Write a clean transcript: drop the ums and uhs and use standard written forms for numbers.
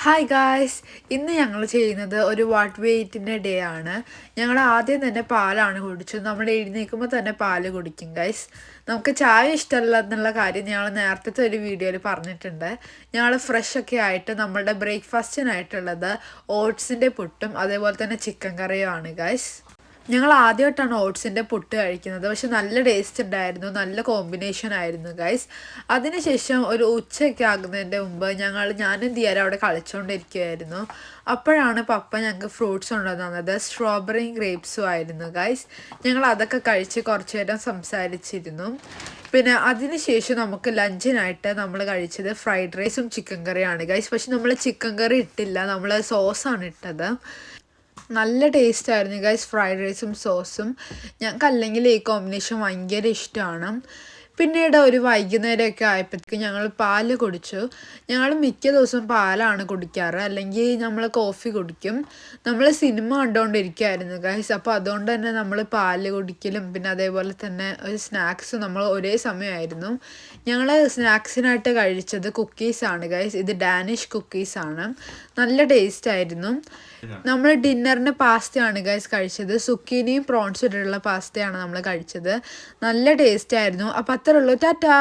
Hi guys, ഇന്ന് ഞങ്ങൾ ചെയ്യുന്നത് ഒരു വാട്ട് വെയ്റ്റിൻ്റെ ഡേ ആണ്. ഞങ്ങൾ ആദ്യം തന്നെ പാലാണ് കുടിച്ചത്. നമ്മൾ എഴുന്നേൽക്കുമ്പോൾ തന്നെ പാല് കുടിക്കും ഗൈസ്. നമുക്ക് ചായ ഇഷ്ടമല്ല എന്നുള്ള കാര്യം ഞങ്ങൾ നേരത്തെ ഒരു വീഡിയോയിൽ പറഞ്ഞിട്ടുണ്ട്. ഞങ്ങൾ ഫ്രഷ് ഒക്കെ ആയിട്ട് നമ്മളുടെ ബ്രേക്ക്ഫാസ്റ്റിനായിട്ടുള്ളത് ഓട്സിൻ്റെ പുട്ടും അതേപോലെ തന്നെ ചിക്കൻ കറിയും ആണ് ഗൈസ്. ഞങ്ങൾ ആദ്യമായിട്ടാണ് ഓട്സിൻ്റെ പുട്ട് കഴിക്കുന്നത്. പക്ഷെ നല്ല ടേസ്റ്റ് ഉണ്ടായിരുന്നു, നല്ല കോമ്പിനേഷൻ ആയിരുന്നു ഗൈസ്. അതിനുശേഷം ഒരു ഉച്ചയൊക്കെ ആകുന്നതിൻ്റെ മുമ്പ് ഞാനും ദിയാരും അവിടെ കളിച്ചുകൊണ്ടിരിക്കുകയായിരുന്നു. അപ്പോഴാണ് പപ്പ ഞങ്ങൾക്ക് ഫ്രൂട്ട്സ് കൊണ്ടുവന്നത്. സ്ട്രോബെറിയും ഗ്രേപ്സും ആയിരുന്നു ഗൈസ്. ഞങ്ങൾ അതൊക്കെ കഴിച്ച് കുറച്ച് നേരം സംസാരിച്ചിരുന്നു. പിന്നെ അതിനുശേഷം നമുക്ക് ലഞ്ചിനായിട്ട് നമ്മൾ കഴിച്ചത് ഫ്രൈഡ് റൈസും ചിക്കൻ കറിയാണ് ഗൈസ്. പക്ഷെ നമ്മൾ ചിക്കൻ കറി ഇട്ടില്ല, നമ്മൾ സോസാണ് ഇട്ടത്. നല്ല ടേസ്റ്റ് ആയിരുന്നു ഗൈസ്, ഫ്രൈഡ് റൈസും സോസും. ഞങ്ങൾക്ക് അല്ലെങ്കിൽ ഈ കോമ്പിനേഷൻ ഭയങ്കര ഇഷ്ടമാണ്. പിന്നീട് ഒരു വൈകുന്നേരമൊക്കെ ആയപ്പോഴത്തേക്ക് ഞങ്ങൾ പാല് കുടിച്ചു. ഞങ്ങൾ മിക്ക ദിവസവും പാലാണ് കുടിക്കാറ്, അല്ലെങ്കിൽ നമ്മൾ കോഫി കുടിക്കും. നമ്മൾ സിനിമ കണ്ടുകൊണ്ടിരിക്കുകയായിരുന്നു ഗൈസ്. അപ്പോൾ അതുകൊണ്ട് തന്നെ നമ്മൾ പാല് കുടിക്കലും പിന്നെ അതേപോലെ തന്നെ ഒരു സ്നാക്സും നമ്മൾ ഒരേ സമയമായിരുന്നു. ഞങ്ങൾ സ്നാക്സിനായിട്ട് കഴിച്ചത് കുക്കീസാണ് ഗൈസ്. ഇത് ഡാനിഷ് കുക്കീസാണ്, നല്ല ടേസ്റ്റ് ആയിരുന്നു. നമ്മൾ ഡിന്നറിന് പാസ്തയാണ് ഗൈസ് കഴിച്ചത്. സുക്കീനിയും പ്രോൺസും ഇട്ടിട്ടുള്ള പാസ്തയാണ് നമ്മൾ കഴിച്ചത്. നല്ല ടേസ്റ്റ് ആയിരുന്നു. അപ്പം അത്രേ ഉള്ളൂ, ടാറ്റാ.